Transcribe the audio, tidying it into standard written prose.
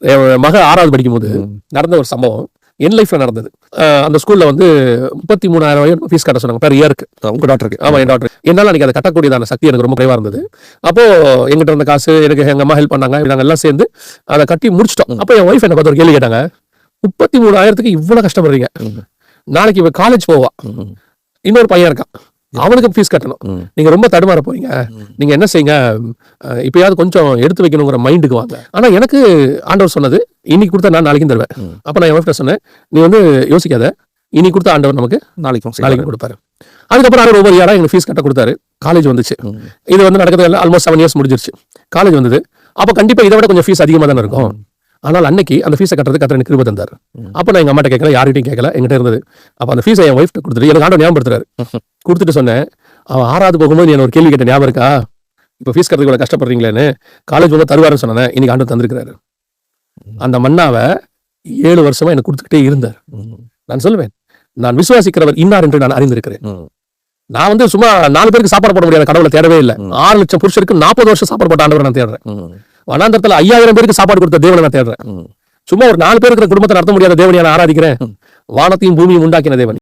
என் மக 6வது படிக்கும்போது நடந்த ஒரு சம்பவம் என் லைஃப்ல நடந்தது. அந்த ஸ்கூல்ல வந்து 33,000 ஃபீஸ் கட்ட சொன்னாங்க பெர் இயருக்கு. உங்க டாக்டருக்கு? ஆமா, என் டாக்டர். என்னால அன்னைக்கு அதை கட்டக்கூடியதான சக்தி எனக்கு ரொம்ப குறைவா இருந்தது. அப்போ எங்கிட்ட இருந்த காசு எனக்கு எங்க அம்மா ஹெல்ப் பண்ணாங்க. நாங்க எல்லாம் சேர்ந்து அதை கட்டி முடிச்சிட்டோம். அப்போ என் ஒய்ஃப் என்ன பார்த்து ஒரு கேள்வி கேட்டாங்க, 33,000க்கு இவ்வளவு கஷ்டப்படுறீங்க, நாளைக்கு இவ காலேஜ் போவா, இன்னொரு பையன் இருக்கான், அவனுக்கு ஃபீஸ் கட்டணும், நீங்க ரொம்ப தடுமாற போறீங்க, நீங்க என்ன செய்யுங்க, இப்பயாவது கொஞ்சம் எடுத்து வைக்கணுங்கிற மைண்டுக்கு வாங்க. ஆனா எனக்கு ஆண்டவர் சொன்னது, இன்னைக்கு கொடுத்தா நான் நாளைக்கும் தருவேன். அப்ப நான் என் ஒய்ஃப்ட்ட சொன்னேன், நீ வந்து யோசிக்காத, இன்னைக்கு கொடுத்த ஆண்டவர் நமக்கு நாளைக்கு கொடுப்பாரு. அதுக்கப்புறம் அவர் ஒவ்வொரு யாரா எங்களுக்கு ஃபீஸ் கட்ட கொடுத்தாரு. காலேஜ் வந்துச்சு. இது வந்து நடக்கிறது ஆல்மோஸ்ட் 7 இயர்ஸ் முடிஞ்சிருச்சு. காலேஜ் வந்தது. அப்ப கண்டிப்பா இதை விட கொஞ்சம் ஃபீஸ் அதிகமா தானே இருக்கும். ஆனால் அன்னைக்கு அந்த ஃபீஸை கட்டுறதுக்கு கர்த்தர் எனக்கு கிருபை தந்தார். அப்ப நான் எங்க அம்மாட்ட கேட்கல, யார்கிட்டையும் கேட்கல, என்கிட்ட இருந்தது. அப்ப அந்த ஃபீஸை என் ஒய்ஃப்ட்ட கொடுத்துட்டு எனக்கு ஆண்டவர் ஞாபகப்படுத்துறாரு. கொடுத்துட்டு சொன்னேன், அவன் 6வது போகும்போது நீ ஒரு கேள்வி கேட்ட ஞாபகம் இருக்கா, இப்ப ஃபீஸ் கட்டுறதுக்கு இவ்வளவு கஷ்டப்படுறீங்களேன்னு, காலேஜ் போக தருவாருன்னு சொன்னேன், இன்னைக்கு ஆண்டவர் தந்திருக்கிறாரு. அந்த மன்னாவை 7 வருஷமா எனக்கு கொடுத்துக்கிட்டே இருந்தார். நான் சொல்லுவேன், நான் விசுவாசிக்கிறவர் இன்னார் என்று நான் அறிந்திருக்கிறேன். நான் வந்து சும்மா 4 பேருக்கு சாப்பாடு போட முடியாத கடவுளை தேடவே இல்லை. 6 லட்சம் புருஷருக்கு 40 வருஷம் சாப்பாடு போட்ட ஆண்டவரை நான் தேடுறேன். வனாந்தரத்துல 5000 பேருக்கு சாப்பாடு கொடுத்த தேவனை நான் தேடுறேன். சும்மா ஒரு 4 பேருக்கு குடும்பத்தை நடத்த முடியாத தேவனை நான் ஆராதிக்கிறேன். வானத்தையும் பூமியும் உண்டாக்கின தேவன்.